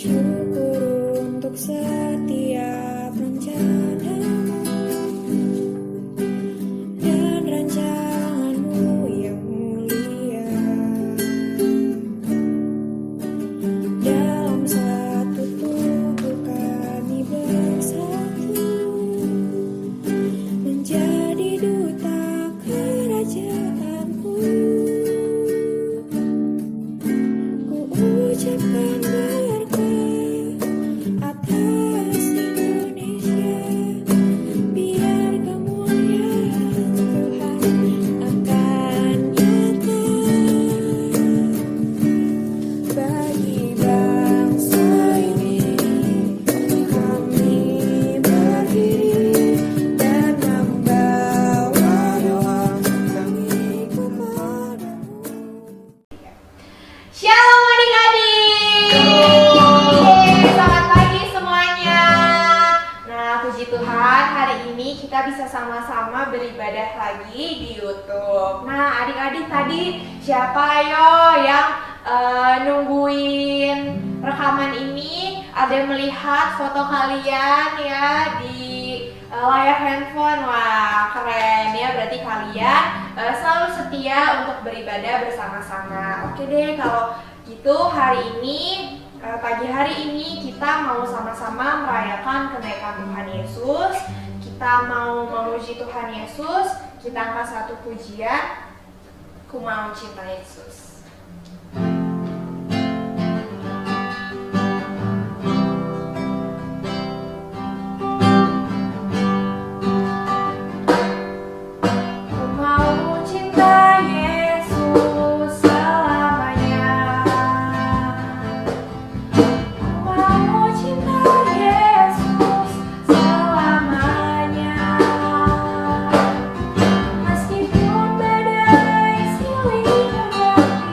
Syukur untuk setiap rencanamu dan rancanganmu yang mulia. Dalam satu tubuh kami bersatu menjadi duta kerajaanmu. Ku ucapkan berkat atas Indonesia, biar kemuliaan Tuhan akan nyata bagi bangsa ini. Kami berdiri dan membawa doa kami kepadamu. Shalom adik-adik. Selamat pagi semuanya. Nah, puji Tuhan, hari ini kita bisa sama-sama beribadah lagi di YouTube. Nah, adik-adik tadi siapa yo yang nungguin rekaman ini? Ada yang melihat foto kalian ya di layar handphone. Wah, keren ya, berarti kalian selalu setia untuk beribadah bersama-sama. Oke deh, kalau gitu hari ini, pagi hari ini kita mau sama-sama merayakan kenaikan Tuhan Yesus. Kita mau memuji Tuhan Yesus. Kita angkat satu pujian, Ku Mau Cinta Yesus. Ku mau cinta Yesus selamanya. Ku mau cinta Yesus selamanya. Meskipun badai silih menerpa,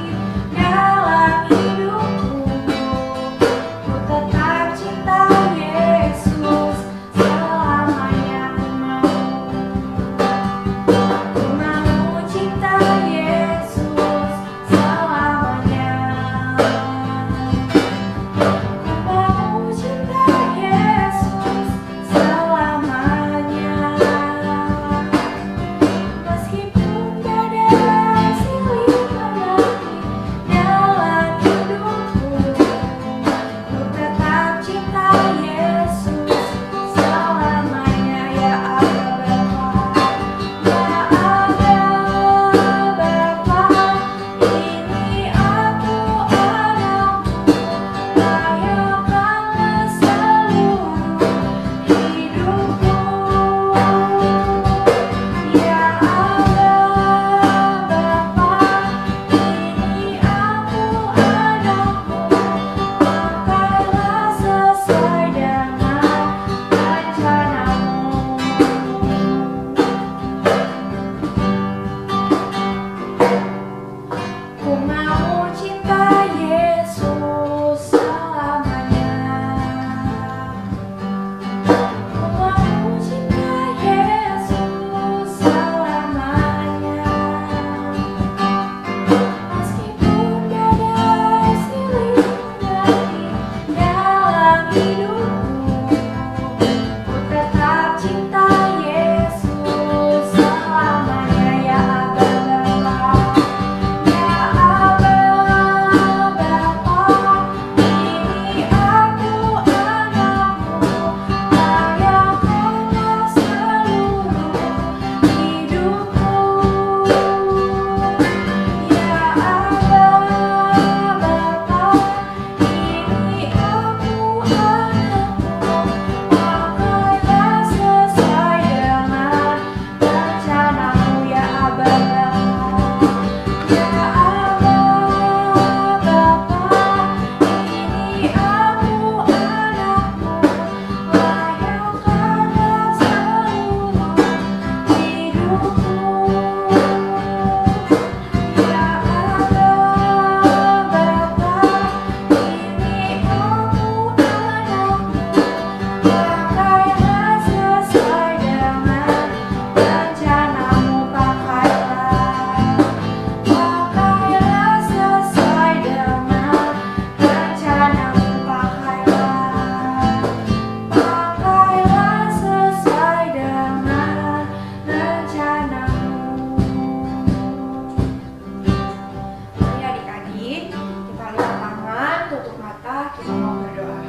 kita mau berdoa.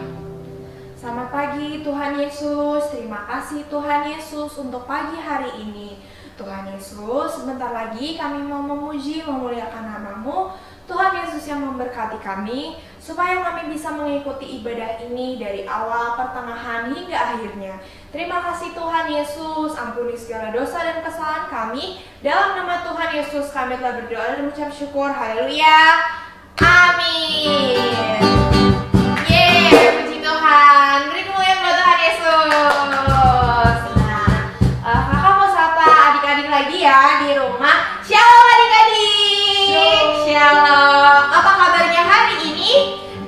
Selamat pagi Tuhan Yesus, terima kasih Tuhan Yesus untuk pagi hari ini. Tuhan Yesus, sebentar lagi kami mau memuji, memuliakan nama-Mu. Tuhan Yesus yang memberkati kami, supaya kami bisa mengikuti ibadah ini dari awal, pertengahan, hingga akhirnya. Terima kasih Tuhan Yesus, ampuni segala dosa dan kesalahan kami. Dalam nama Tuhan Yesus kami telah berdoa dan mengucap syukur. Haleluya. Amin. Yeay, puji Tuhan. Beri kemuliaan buat Tuhan Yesus. Nah, kakak mau sapa adik-adik lagi ya di rumah. Shalom adik-adik. Shalom. Apa kabarnya hari ini?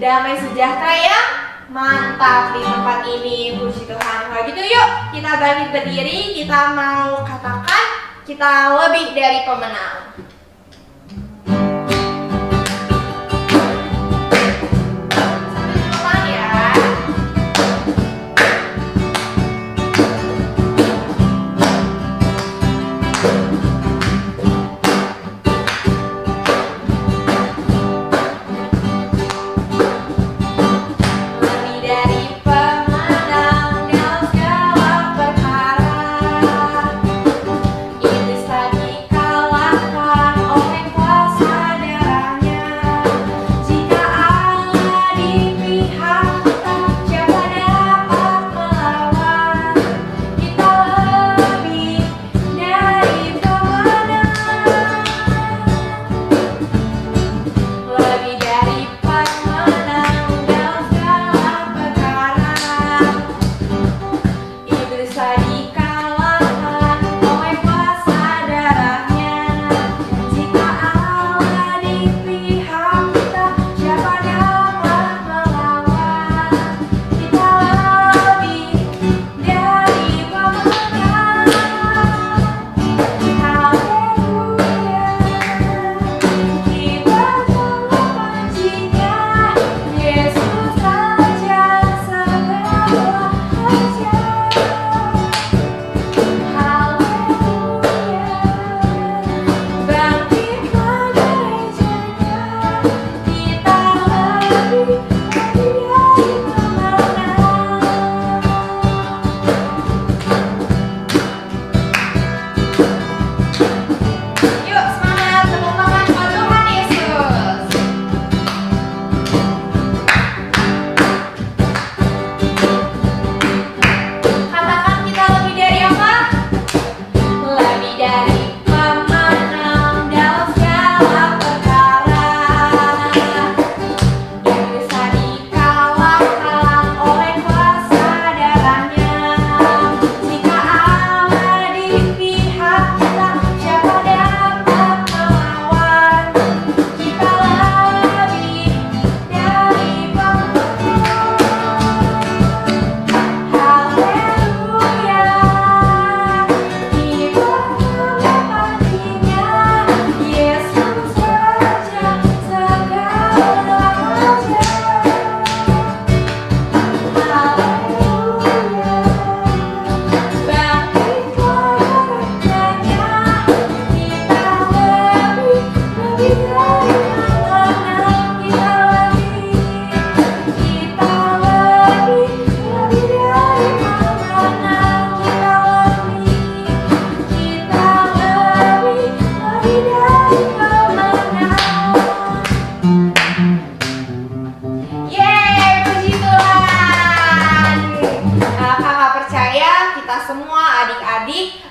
Damai sejahtera yang mantap di tempat ini. Puji Tuhan. Kalau gitu yuk kita bangkit berdiri. Kita mau katakan kita lebih dari pemenang.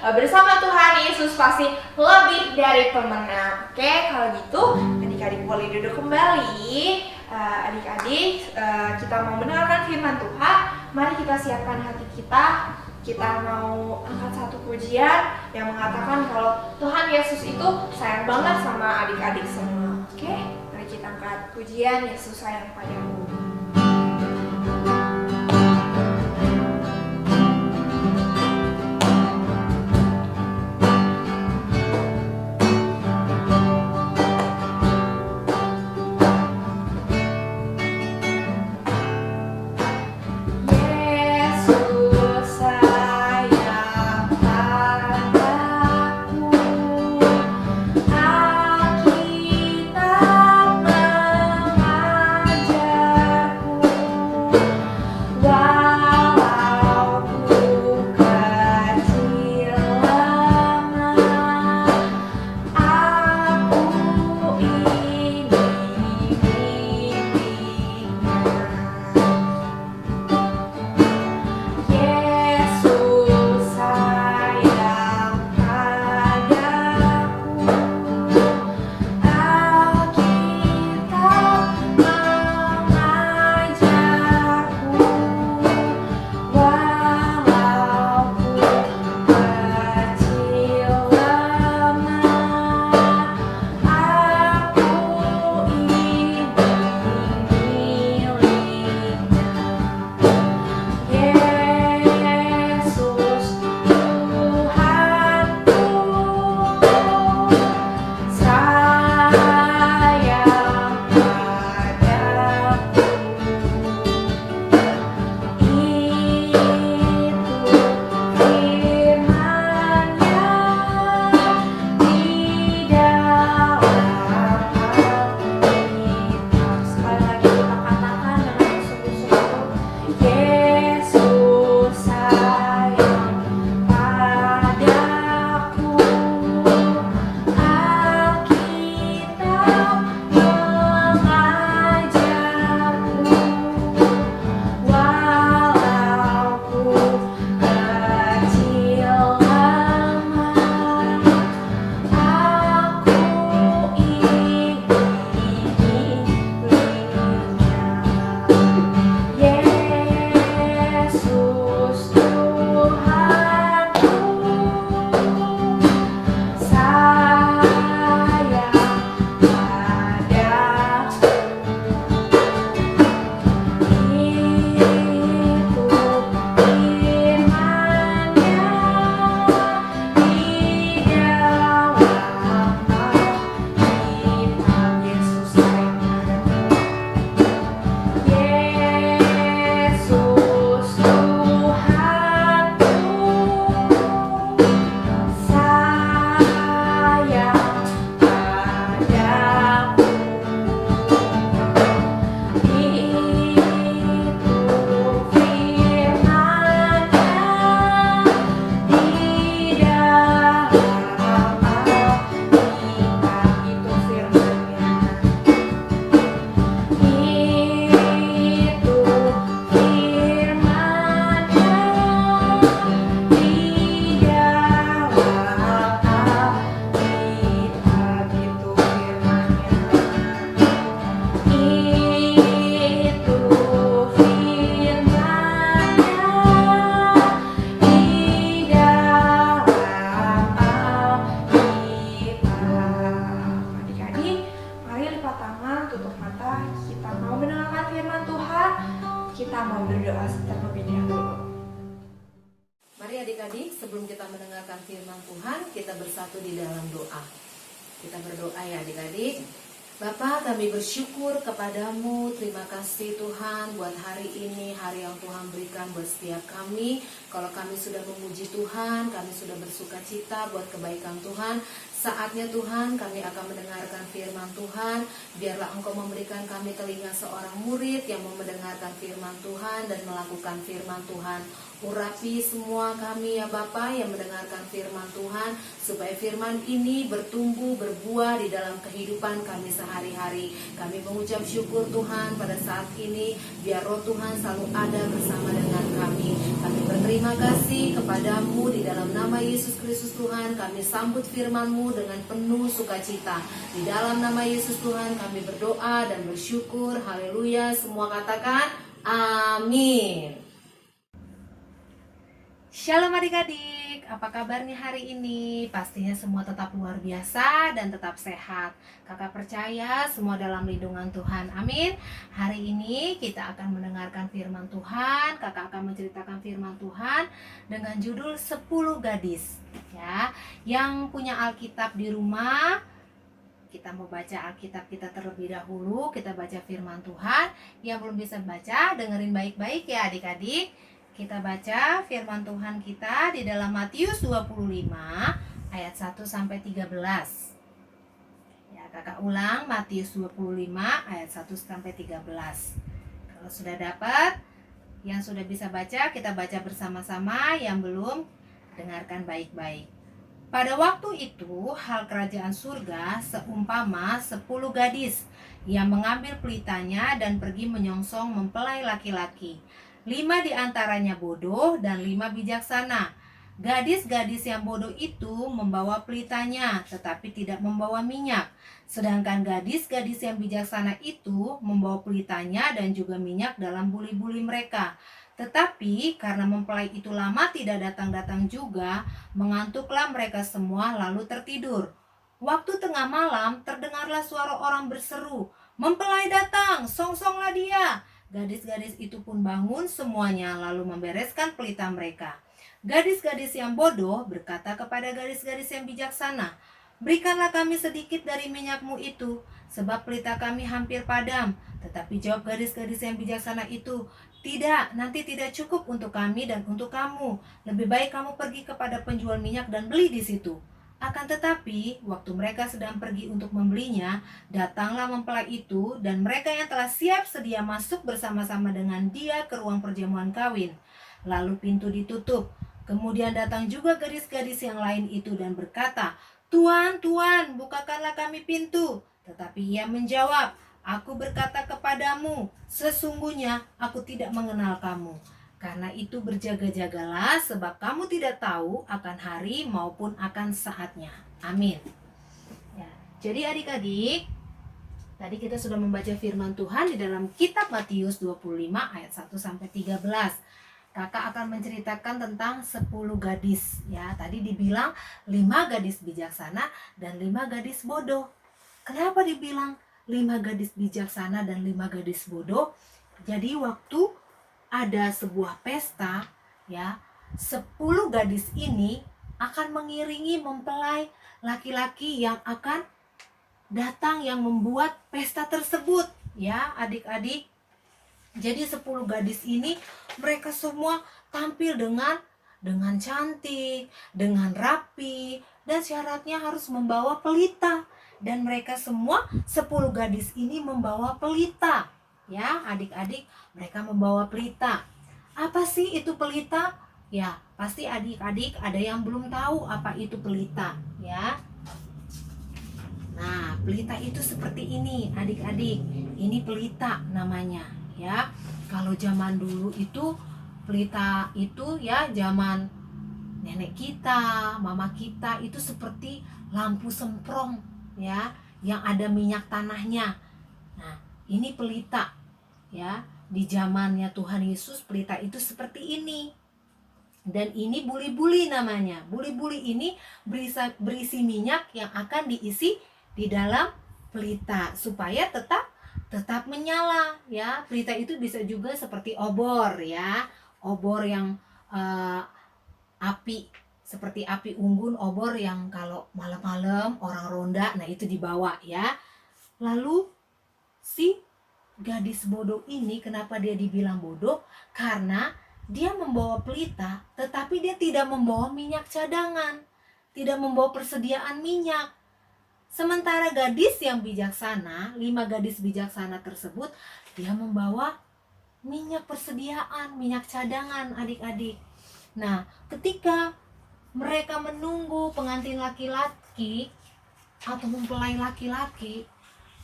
Bersama Tuhan Yesus pasti lebih dari pemenang. Oke, kalau gitu adik-adik boleh duduk kembali. Adik-adik, kita mau mendengarkan firman Tuhan. Mari kita siapkan hati kita. Kita mau angkat satu pujian yang mengatakan kalau Tuhan Yesus itu sayang banget sama adik-adik semua. Oke, mari kita angkat pujian Yesus sayang padamu. Alkitab mengajarkan Kita mau berdoa terlebih dahulu. Mari adik-adik, sebelum kita mendengarkan firman Tuhan, kita bersatu di dalam doa. Kita berdoa ya adik-adik. Bapa, kami bersyukur kepadamu. Terima kasih Tuhan buat hari ini, hari yang Tuhan berikan buat setiap kami. Kalau kami sudah memuji Tuhan, kami sudah bersuka cita buat kebaikan Tuhan. Saatnya Tuhan kami akan mendengarkan firman Tuhan. Biarlah Engkau memberikan kami telinga seorang murid yang mau mendengarkan firman Tuhan dan melakukan firman Tuhan. Urapi semua kami ya Bapa yang mendengarkan firman Tuhan, supaya firman ini bertumbuh, berbuah di dalam kehidupan kami sehari-hari. Kami mengucap syukur Tuhan pada saat ini, biar roh Tuhan selalu ada bersama dengan kami. Kami berterima kasih kepadamu di dalam nama Yesus Kristus Tuhan. Kami sambut firman-Mu dengan penuh sukacita. Di dalam nama Yesus Tuhan kami berdoa dan bersyukur. Haleluya. Semua katakan amin. Shalom adik-adik, apa kabarnya hari ini? Pastinya semua tetap luar biasa dan tetap sehat. Kakak percaya semua dalam lindungan Tuhan, amin. Hari ini kita akan mendengarkan firman Tuhan. Kakak akan menceritakan firman Tuhan dengan judul 10 gadis. Ya, yang punya Alkitab di rumah, kita mau baca Alkitab kita terlebih dahulu. Kita baca firman Tuhan. Yang belum bisa baca, dengerin baik-baik ya adik-adik. Kita baca firman Tuhan kita di dalam Matius 25 ayat 1 sampai 13. Ya, kakak ulang Matius 25 ayat 1 sampai 13. Kalau sudah dapat, yang sudah bisa baca, kita baca bersama-sama. Yang belum, dengarkan baik-baik. Pada waktu itu, hal kerajaan surga seumpama 10 gadis yang mengambil pelitanya dan pergi menyongsong mempelai laki-laki. 5 diantaranya bodoh dan 5 bijaksana. Gadis-gadis yang bodoh itu membawa pelitanya, tetapi tidak membawa minyak. Sedangkan gadis-gadis yang bijaksana itu membawa pelitanya dan juga minyak dalam buli-buli mereka. Tetapi karena mempelai itu lama tidak datang-datang juga, mengantuklah mereka semua lalu tertidur. Waktu tengah malam terdengarlah suara orang berseru, "Mempelai datang, songsonglah dia!" Gadis-gadis itu pun bangun semuanya lalu membereskan pelita mereka. Gadis-gadis yang bodoh berkata kepada gadis-gadis yang bijaksana, "Berikanlah kami sedikit dari minyakmu itu, sebab pelita kami hampir padam." Tetapi jawab gadis-gadis yang bijaksana itu, "Tidak, nanti tidak cukup untuk kami dan untuk kamu. Lebih baik kamu pergi kepada penjual minyak dan beli di situ." Akan tetapi, waktu mereka sedang pergi untuk membelinya, datanglah mempelai itu dan mereka yang telah siap sedia masuk bersama-sama dengan dia ke ruang perjamuan kawin. Lalu pintu ditutup. Kemudian datang juga gadis-gadis yang lain itu dan berkata, "Tuan, Tuan, bukakanlah kami pintu." Tetapi ia menjawab, "Aku berkata kepadamu, sesungguhnya aku tidak mengenal kamu. Karena itu berjaga-jagalah, sebab kamu tidak tahu akan hari maupun akan saatnya." Amin. Ya, jadi adik-adik, tadi kita sudah membaca firman Tuhan di dalam kitab Matius 25 ayat 1 sampai 13. Kakak akan menceritakan tentang 10 gadis. Ya, tadi dibilang 5 gadis bijaksana dan 5 gadis bodoh. Kenapa dibilang 5 gadis bijaksana dan 5 gadis bodoh? Jadi waktu ada sebuah pesta, ya, 10 gadis ini akan mengiringi mempelai laki-laki yang akan datang yang membuat pesta tersebut, ya adik-adik. Jadi 10 gadis ini mereka semua tampil dengan cantik, dengan rapi, dan syaratnya harus membawa pelita. Dan mereka semua 10 gadis ini membawa pelita. Ya, adik-adik, mereka membawa pelita. Apa sih itu pelita? Ya, pasti adik-adik ada yang belum tahu apa itu pelita, ya. Nah, pelita itu seperti ini, adik-adik. Ini pelita namanya, ya. Kalau zaman dulu itu pelita itu ya zaman nenek kita, mama kita itu seperti lampu semprong, ya, yang ada minyak tanahnya. Nah, ini pelita. Ya, di zamannya Tuhan Yesus pelita itu seperti ini. Dan ini buli-buli namanya. Buli-buli ini berisi minyak yang akan diisi di dalam pelita supaya tetap tetap menyala ya. Pelita itu bisa juga seperti obor ya, obor yang api, seperti api unggun, obor yang kalau malam-malam orang ronda, nah itu dibawa ya. Lalu si gadis bodoh ini, kenapa dia dibilang bodoh? Karena dia membawa pelita, tetapi dia tidak membawa minyak cadangan, tidak membawa persediaan minyak. Sementara gadis yang bijaksana, 5 gadis bijaksana tersebut, dia membawa minyak persediaan, minyak cadangan adik-adik. Nah, ketika mereka menunggu pengantin laki-laki atau mempelai laki-laki,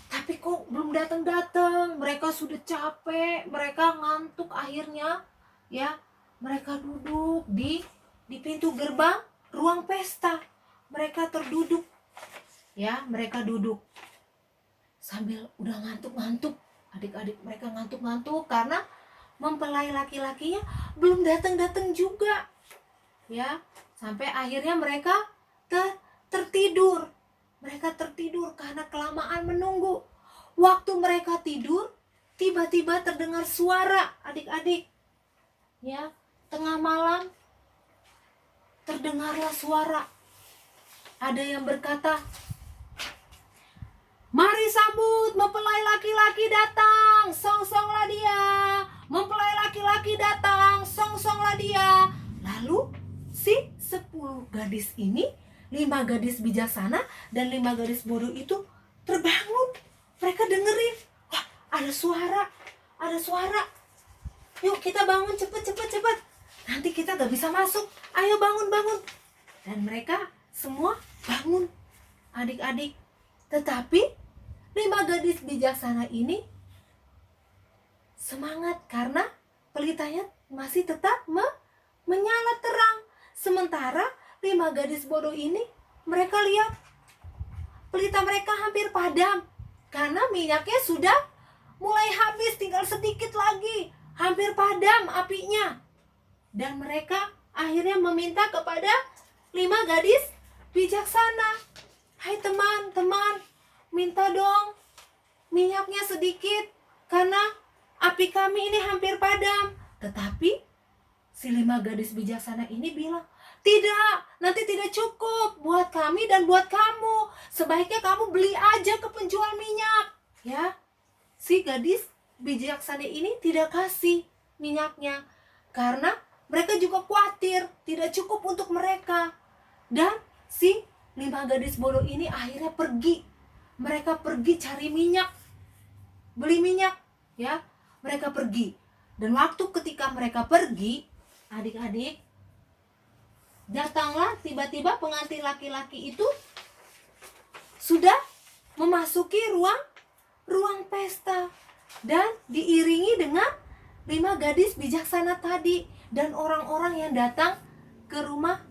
tapi kok belum datang-datang, mereka sudah capek, mereka ngantuk, akhirnya ya mereka duduk di pintu gerbang ruang pesta. Mereka terduduk ya, mereka duduk sambil udah ngantuk-ngantuk. Adik-adik mereka ngantuk-ngantuk karena mempelai laki-lakinya belum datang-datang juga ya. Sampai akhirnya mereka tertidur. Mereka tertidur karena kelamaan menunggu. Waktu mereka tidur, tiba-tiba terdengar suara, adik-adik. Ya, tengah malam terdengarlah suara. Ada yang berkata, "Mari sambut mempelai laki-laki datang, song-songlah dia. Mempelai laki-laki datang, song-songlah dia." Lalu si 10 gadis ini, 5 gadis bijaksana dan 5 gadis bodoh itu terbangun. Mereka dengerin, wah ada suara, ada suara. Yuk kita bangun, cepet. Nanti kita gak bisa masuk, ayo bangun. Dan mereka semua bangun, adik-adik. Tetapi 5 gadis bijaksana ini semangat karena pelitanya masih tetap menyala terang. Sementara 5 gadis bodoh ini, mereka lihat pelita mereka hampir padam karena minyaknya sudah mulai habis, tinggal sedikit lagi, hampir padam apinya. Dan mereka akhirnya meminta kepada 5 gadis bijaksana, "Hai teman-teman, minta dong minyaknya sedikit karena api kami ini hampir padam." Tetapi si 5 gadis bijaksana ini bilang, "Tidak, nanti tidak cukup buat kami dan buat kamu. Sebaiknya kamu beli aja ke penjual minyak." Ya, si gadis bijaksana ini tidak kasih minyaknya karena mereka juga khawatir tidak cukup untuk mereka. Dan si 5 gadis bodoh ini akhirnya pergi. Mereka pergi cari minyak, beli minyak, ya. Mereka pergi. Dan waktu ketika mereka pergi, adik-adik, datanglah tiba-tiba pengantin laki-laki itu sudah memasuki ruang pesta dan diiringi dengan 5 gadis bijaksana tadi dan orang-orang yang datang ke rumah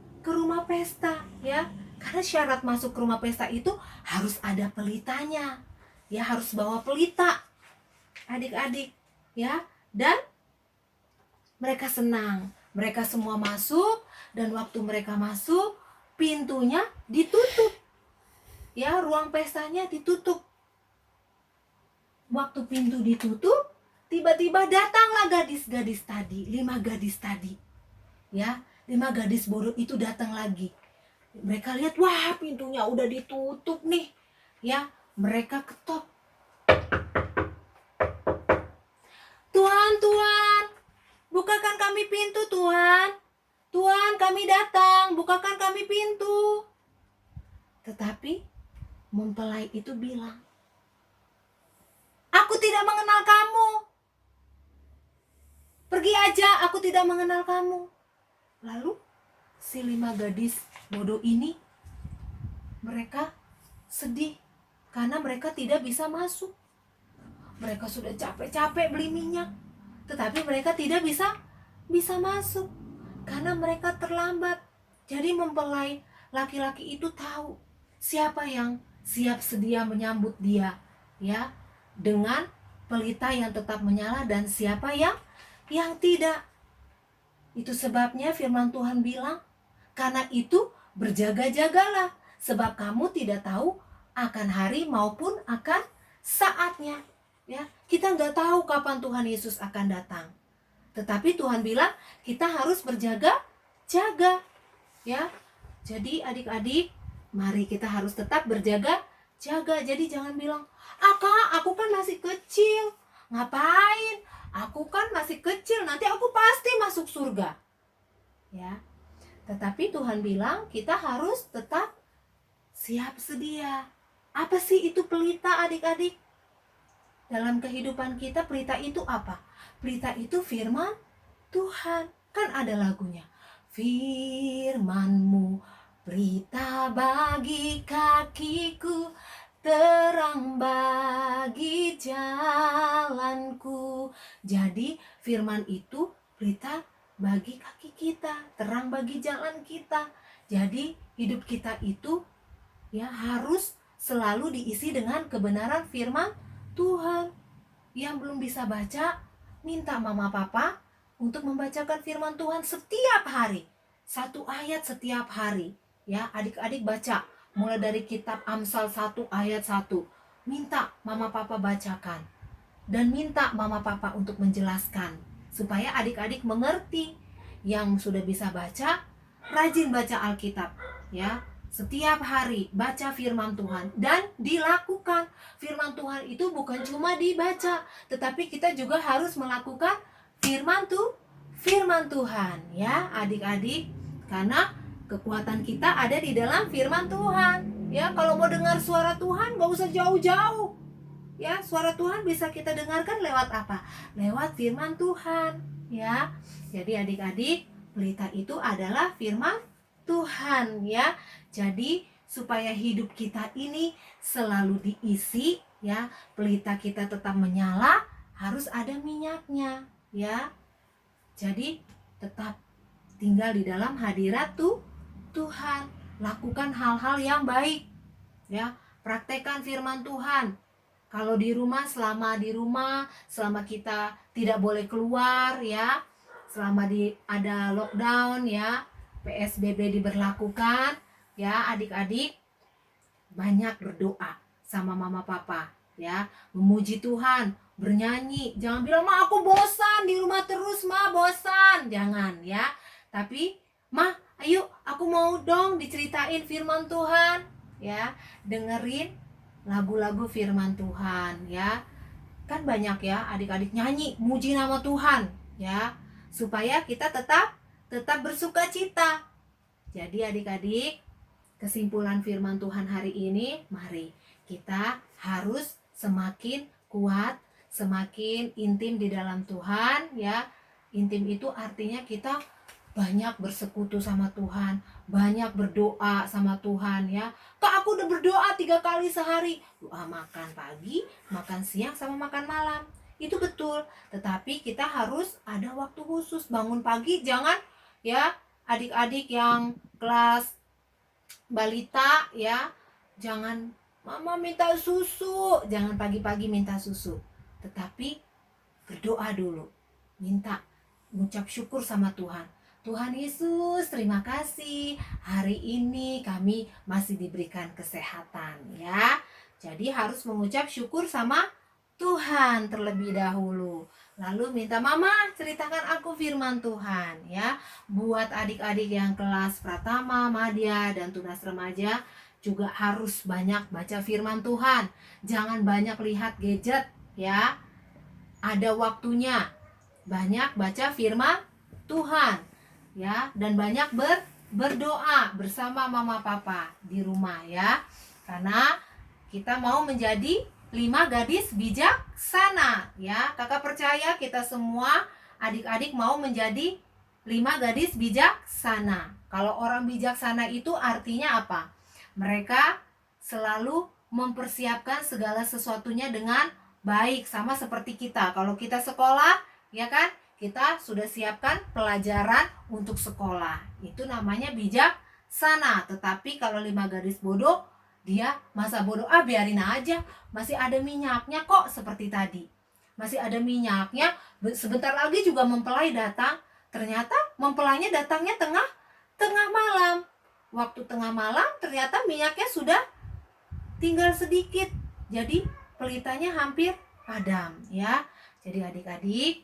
pesta ya. Karena syarat masuk ke rumah pesta itu harus ada pelitanya. Ya, harus bawa pelita. Adik-adik, ya. Dan mereka senang. Mereka semua masuk dan waktu mereka masuk, pintunya ditutup. Ya, ruang pestanya ditutup. Waktu pintu ditutup, tiba-tiba datanglah gadis-gadis tadi, 5 gadis tadi. Ya, 5 gadis bodoh itu datang lagi. Mereka lihat, wah, pintunya udah ditutup nih. Ya, mereka ketok. Tuhan, bukakan kami pintu, Tuhan. Tuhan, kami datang, bukakan kami pintu." Tetapi mempelai itu bilang, "Aku tidak mengenal kamu. Pergi aja, aku tidak mengenal kamu." Lalu si 5 gadis bodoh ini, mereka sedih karena mereka tidak bisa masuk. Mereka sudah capek-capek beli minyak, tetapi mereka tidak bisa masuk karena mereka terlambat. Jadi mempelai laki-laki itu tahu siapa yang siap sedia menyambut dia, ya, dengan pelita yang tetap menyala dan siapa yang tidak. Itu sebabnya firman Tuhan bilang, "Karena itu berjaga-jagalah, sebab kamu tidak tahu akan hari maupun akan saatnya." Ya, kita nggak tahu kapan Tuhan Yesus akan datang. Tetapi Tuhan bilang kita harus berjaga-jaga. Ya, jadi adik-adik, mari kita harus tetap berjaga-jaga. Jadi jangan bilang, Kak, aku kan masih kecil. Ngapain? Aku kan masih kecil, nanti aku pasti masuk surga. Ya, tetapi Tuhan bilang kita harus tetap siap sedia. Apa sih itu pelita, adik-adik? Dalam kehidupan kita, pelita itu apa? Pelita itu firman Tuhan. Kan ada lagunya. Firman-Mu pelita bagi kakiku, terang bagi jalanku. Jadi firman itu pelita bagi kaki kita, terang bagi jalan kita. Jadi hidup kita itu ya harus selalu diisi dengan kebenaran firman Tuhan. Yang belum bisa baca, minta mama papa untuk membacakan firman Tuhan setiap hari. 1 ayat setiap hari. Ya, adik-adik baca mulai dari kitab Amsal 1 ayat 1. Minta mama papa bacakan. Dan minta mama papa untuk menjelaskan supaya adik-adik mengerti. Yang sudah bisa baca, rajin baca Alkitab, ya. Setiap hari baca firman Tuhan dan dilakukan. Firman Tuhan itu bukan cuma dibaca, tetapi kita juga harus melakukan firman Tuhan, ya adik-adik. Karena kekuatan kita ada di dalam firman Tuhan. Ya, kalau mau dengar suara Tuhan gak usah jauh-jauh. Ya, suara Tuhan bisa kita dengarkan lewat apa? Lewat firman Tuhan, ya. Jadi adik-adik, pelita itu adalah firman Tuhan, ya. Jadi supaya hidup kita ini selalu diisi, ya, pelita kita tetap menyala, harus ada minyaknya, ya. Jadi tetap tinggal di dalam hadirat Tuhan, lakukan hal-hal yang baik, ya. Praktekkan firman Tuhan. Kalau di rumah, selama kita tidak boleh keluar, ya, selama ada lockdown, ya, PSBB diberlakukan, ya, adik-adik banyak berdoa sama mama papa, ya, memuji Tuhan, bernyanyi. Jangan bilang, "Ma, aku bosan di rumah terus, Ma, bosan." Jangan, ya. Tapi, "Ma, ayo, aku mau dong diceritain firman Tuhan." Ya, dengerin lagu-lagu firman Tuhan, ya. Kan banyak ya adik-adik nyanyi muji nama Tuhan, ya, supaya kita tetap bersuka cita. Jadi adik-adik, kesimpulan firman Tuhan hari ini, mari kita harus semakin kuat, semakin intim di dalam Tuhan, ya. Intim itu artinya kita banyak bersekutu sama Tuhan, banyak berdoa sama Tuhan, ya. Kak, aku udah berdoa 3 kali sehari. Doa makan pagi, makan siang, sama makan malam. Itu betul, tetapi kita harus ada waktu khusus. Bangun pagi, jangan, ya, adik-adik yang kelas balita, ya, jangan, "Mama minta susu." Jangan pagi-pagi minta susu, tetapi berdoa dulu, minta, mengucap syukur sama Tuhan. Tuhan Yesus, terima kasih hari ini kami masih diberikan kesehatan, ya. Jadi harus mengucap syukur sama Tuhan terlebih dahulu. Lalu minta, "Mama, ceritakan aku firman Tuhan," ya. Buat adik-adik yang kelas Pratama, Madya, dan Tunas Remaja juga harus banyak baca firman Tuhan. Jangan banyak lihat gadget, ya. Ada waktunya. Banyak baca firman Tuhan, ya, dan banyak berdoa bersama mama papa di rumah, ya. Karena kita mau menjadi 5 gadis bijaksana, ya. Kakak percaya kita semua adik-adik mau menjadi 5 gadis bijaksana. Kalau orang bijaksana itu artinya apa? Mereka selalu mempersiapkan segala sesuatunya dengan baik, sama seperti kita. Kalau kita sekolah, ya kan? Kita sudah siapkan pelajaran untuk sekolah. Itu namanya bijaksana. Tetapi kalau 5 gadis bodoh, dia masa bodoh, biarin aja, masih ada minyaknya kok, seperti tadi. Masih ada minyaknya, sebentar lagi juga mempelai datang. Ternyata mempelainya datangnya tengah malam. Waktu tengah malam ternyata minyaknya sudah tinggal sedikit. Jadi pelitanya hampir padam ya. Jadi adik-adik,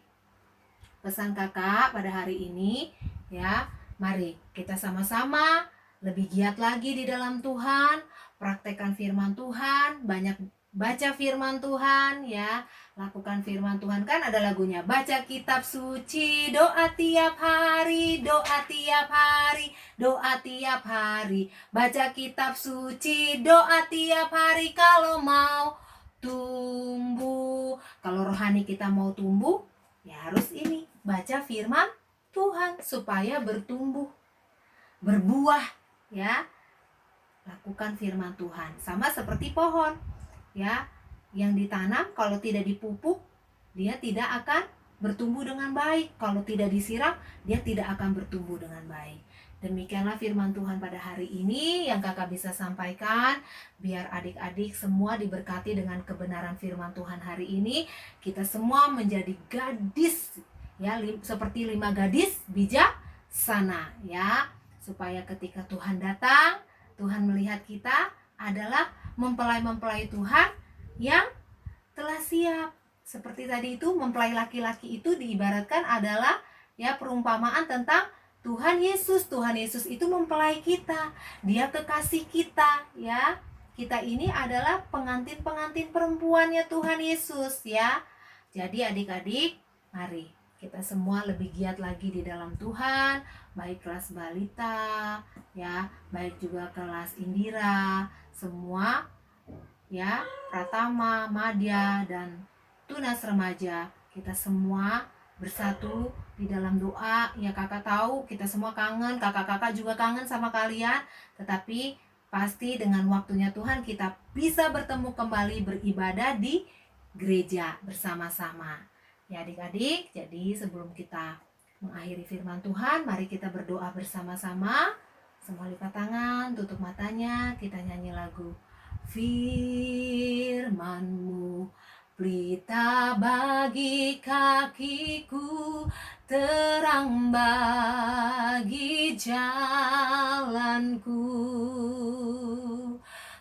pesan kakak pada hari ini ya, mari kita sama-sama lebih giat lagi di dalam Tuhan, praktekkan firman Tuhan, banyak baca firman Tuhan ya, lakukan firman Tuhan. Kan ada lagunya, baca kitab suci, doa tiap hari, doa tiap hari, doa tiap hari, baca kitab suci, doa tiap hari kalau mau tumbuh. Kalau rohani kita mau tumbuh, ya harus ini, baca firman Tuhan supaya bertumbuh, berbuah ya. Lakukan firman Tuhan. Sama seperti pohon ya, yang ditanam kalau tidak dipupuk, dia tidak akan bertumbuh dengan baik. Kalau tidak disiram, dia tidak akan bertumbuh dengan baik. Demikianlah firman Tuhan pada hari ini yang kakak bisa sampaikan. Biar adik-adik semua diberkati dengan kebenaran firman Tuhan hari ini. Kita semua menjadi gadis ya, seperti 5 gadis bijaksana ya, supaya ketika Tuhan datang, Tuhan melihat kita adalah mempelai-mempelai Tuhan yang telah siap. Seperti tadi itu, mempelai laki-laki itu diibaratkan adalah ya perumpamaan tentang Tuhan Yesus. Tuhan Yesus itu mempelai kita, dia kekasih kita ya. Kita ini adalah pengantin-pengantin perempuannya Tuhan Yesus ya. Jadi adik-adik, mari kita semua lebih giat lagi di dalam Tuhan, baik kelas balita ya, baik juga kelas Indira, semua ya, Pratama, Madya, dan Tunas Remaja. Kita semua bersatu di dalam doa ya. Kakak tahu kita semua kangen, kakak-kakak juga kangen sama kalian, tetapi pasti dengan waktunya Tuhan kita bisa bertemu kembali beribadah di gereja bersama-sama ya adik-adik. Jadi sebelum kita mengakhiri firman Tuhan, mari kita berdoa bersama-sama. Semua lipat tangan, tutup matanya, kita nyanyi lagu Firman-Mu pelita bagi kakiku, terang bagi jalanku.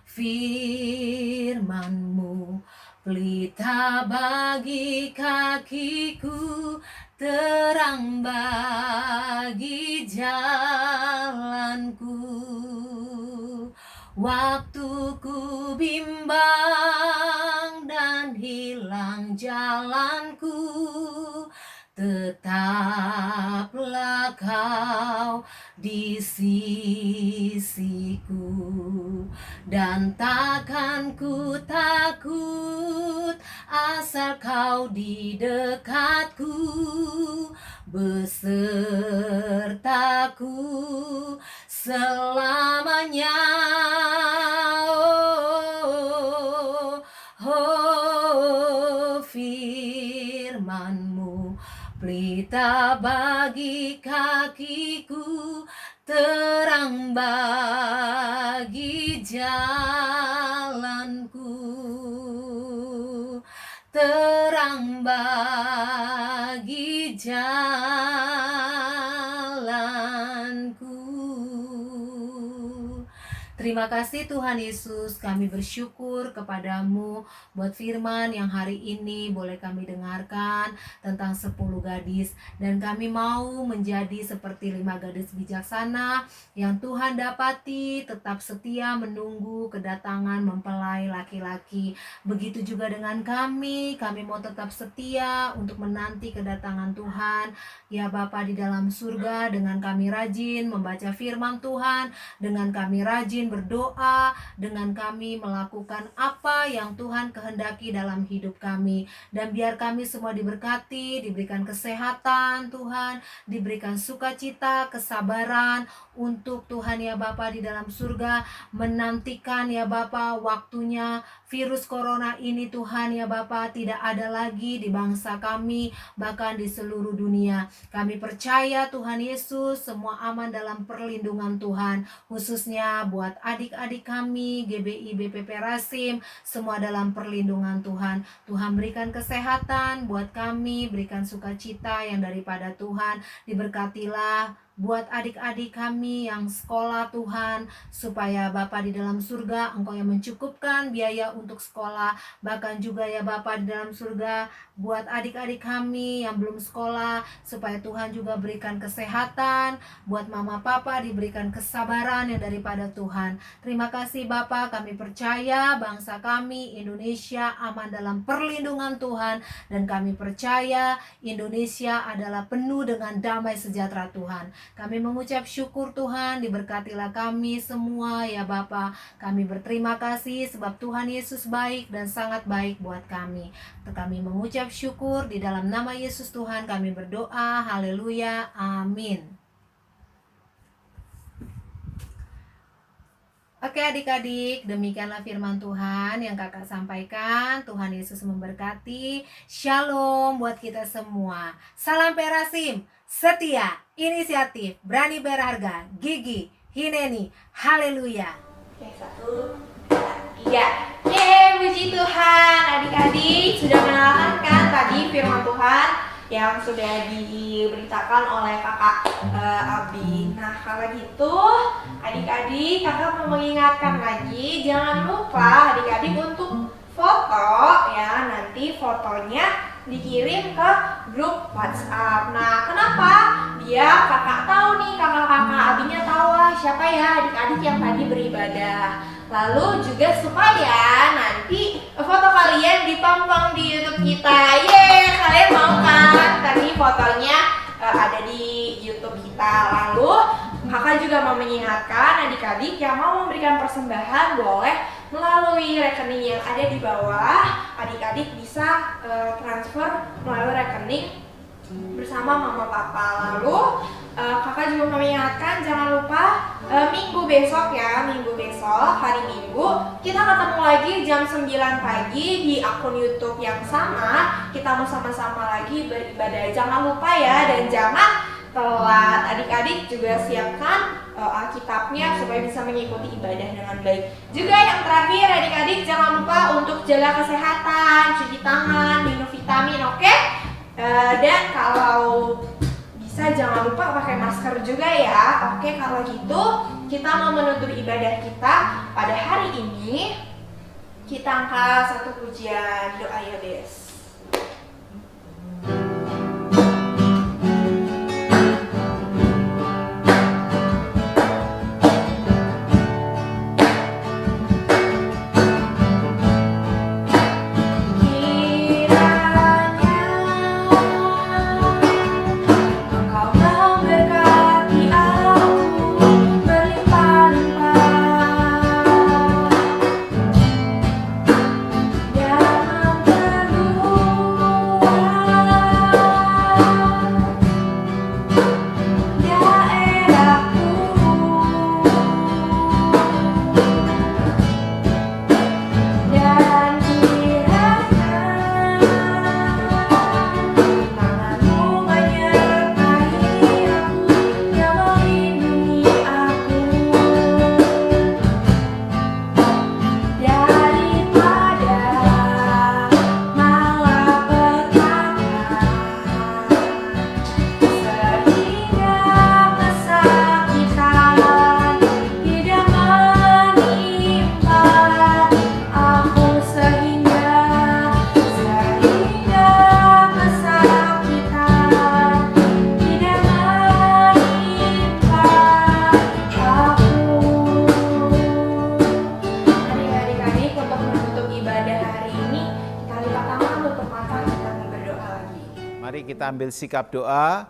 Firman-Mu pelita bagi kakiku, terang bagi jalanku. Waktu ku bimbang dan hilang jalanku, tetaplah Kau di sisiku, dan takkan ku takut asal Kau di dekatku, besertaku selamanya. Firman-Mu pelita bagi kakiku, terang bagi jalanku, terang bagi jalanku. Terima kasih Tuhan Yesus, kami bersyukur kepadamu buat firman yang hari ini boleh kami dengarkan tentang 10 gadis. Dan kami mau menjadi seperti 5 gadis bijaksana yang Tuhan dapati tetap setia menunggu kedatangan mempelai laki-laki. Begitu juga dengan kami mau tetap setia untuk menanti kedatangan Tuhan. Ya Bapa di dalam surga, dengan kami rajin membaca firman Tuhan, dengan kami rajin berdoa, dengan kami melakukan apa yang Tuhan kehendaki dalam hidup kami. Dan biar kami semua diberkati, diberikan kesehatan Tuhan, diberikan sukacita, kesabaran untuk Tuhan ya Bapa di dalam surga, menantikan ya Bapa waktunya virus corona ini Tuhan ya Bapa tidak ada lagi di bangsa kami, bahkan di seluruh dunia. Kami percaya Tuhan Yesus semua aman dalam perlindungan Tuhan, khususnya buat adik-adik kami, GBI BPP Rasim, semua dalam perlindungan Tuhan. Tuhan berikan kesehatan buat kami, berikan sukacita yang daripada Tuhan. Diberkatilah buat adik-adik kami yang sekolah Tuhan, supaya Bapa di dalam surga, Engkau yang mencukupkan biaya untuk sekolah. Bahkan juga ya Bapa di dalam surga, buat adik-adik kami yang belum sekolah, supaya Tuhan juga berikan kesehatan. Buat mama papa diberikan kesabaran yang daripada Tuhan. Terima kasih Bapa, kami percaya bangsa kami Indonesia aman dalam perlindungan Tuhan. Dan kami percaya Indonesia adalah penuh dengan damai sejahtera Tuhan. Kami mengucap syukur Tuhan, diberkatilah kami semua ya Bapa. Kami berterima kasih sebab Tuhan Yesus baik dan sangat baik buat kami. Kami mengucap syukur di dalam nama Yesus Tuhan kami berdoa. Haleluya. Amin. Oke adik-adik, demikianlah firman Tuhan yang kakak sampaikan. Tuhan Yesus memberkati. Shalom buat kita semua. Salam Perasim, setia, inisiatif, berani berharga, gigi, Hineni. Haleluya. Oke, 1, 2, 3. Yeay, puji Tuhan. Adik-adik sudah mendengarkan tadi firman Tuhan yang sudah diberitakan oleh kakak Abi. Nah, kalau gitu adik-adik, kakak mau mengingatkan lagi, jangan lupa adik-adik untuk foto ya, nanti fotonya dikirim ke grup WhatsApp. Nah, kenapa? Biar kakak tahu nih, kakak-kakak Abinya tahu lah siapa ya adik-adik yang tadi beribadah. Lalu juga supaya nanti foto kalian ditonton di YouTube kita. Yeay, kalian mau kan? Tadi fotonya ada di YouTube kita. Lalu kakak juga mau mengingatkan adik-adik yang mau memberikan persembahan boleh melalui rekening yang ada di bawah. Adik-adik bisa transfer melalui rekening bersama mama papa. Lalu kakak juga mau mengingatkan jangan lupa minggu besok ya, minggu besok hari Minggu kita ketemu lagi jam 9 pagi di akun YouTube yang sama. Kita mau sama-sama lagi beribadah. Jangan lupa ya, dan jangan telat. Adik-adik juga siapkan Alkitabnya supaya bisa mengikuti ibadah dengan baik. Juga yang terakhir adik-adik jangan lupa untuk jaga kesehatan, cuci tangan, minum vitamin, oke? Dan kalau bisa jangan lupa pakai masker juga ya. Oke, kalau gitu kita mau menutup ibadah kita pada hari ini. Kita angkat satu pujian doa ya Des. Kita ambil sikap doa.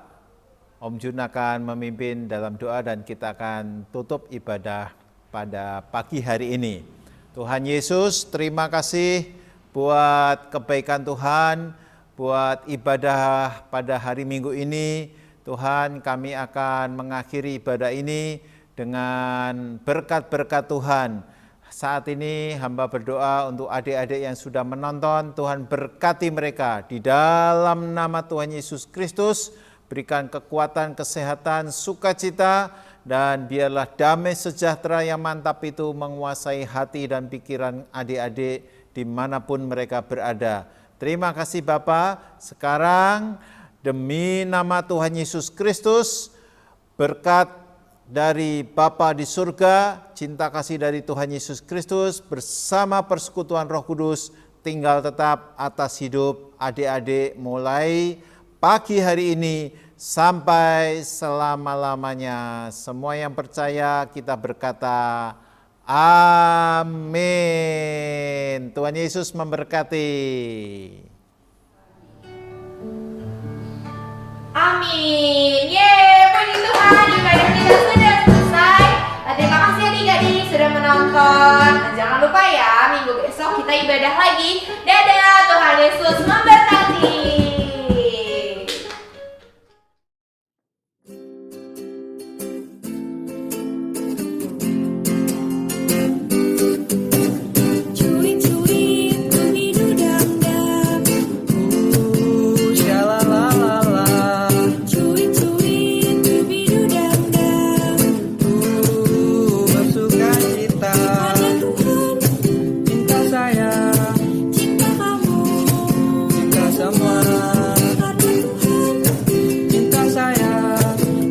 Om Jun akan memimpin dalam doa dan kita akan tutup ibadah pada pagi hari ini. Tuhan Yesus, terima kasih buat kebaikan Tuhan, buat ibadah pada hari Minggu ini. Tuhan, kami akan mengakhiri ibadah ini dengan berkat-berkat Tuhan. Saat ini hamba berdoa untuk adik-adik yang sudah menonton, Tuhan berkati mereka di dalam nama Tuhan Yesus Kristus, berikan kekuatan, kesehatan, sukacita, dan biarlah damai sejahtera yang mantap itu menguasai hati dan pikiran adik-adik dimanapun mereka berada. Terima kasih Bapa. Sekarang demi nama Tuhan Yesus Kristus, berkat dari Bapa di surga, cinta kasih dari Tuhan Yesus Kristus bersama persekutuan Roh Kudus tinggal tetap atas hidup adik-adik mulai pagi hari ini sampai selama-lamanya. Semua yang percaya kita berkata amin. Tuhan Yesus memberkati. Amin. Yeay, puji Tuhan, ibadah kita sudah selesai. Terima kasih adik-adik sudah menonton. Jangan lupa ya, minggu besok kita ibadah lagi. Dadah, Tuhan Yesus memberkati. Cuit-cuit tubidu dam-dam, Shalalala, cuit-cuit tubidu dam-dam. bersuka cita, Karena Tuhan cinta saya, cinta kamu. cinta semua. Karena Tuhan Cinta saya,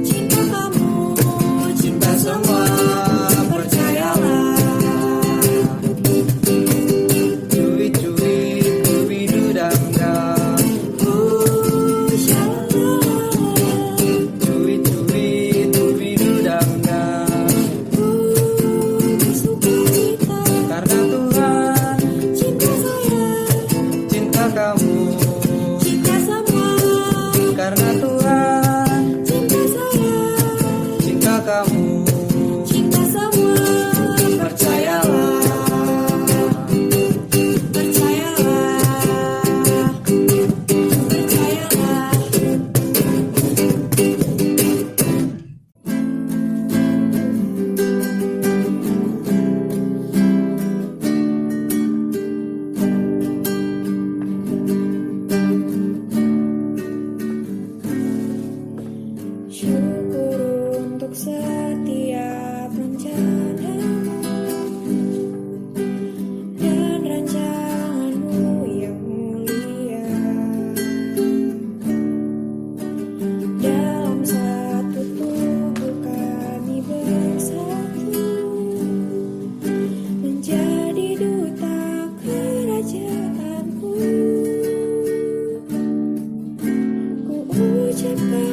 cinta kamu, cinta semua. percayalah. Cuit-cuit, tubidu dam-dam, Shalala, cuit-cuit, tubidu dam-dam. bersuka cita. Karena Tuhan, Cinta saya, cinta kamu. cinta semua. Karena Tuhan, Cinta saya, cinta kamu. cinta semua. Percayalah. Percayalah, percayalah. Syukur untuk setiap rencanamu dan rancanganmu yang mulia. Dalam satu tubuh kami bersatu menjadi duta kerajaanmu. Ku ucapkan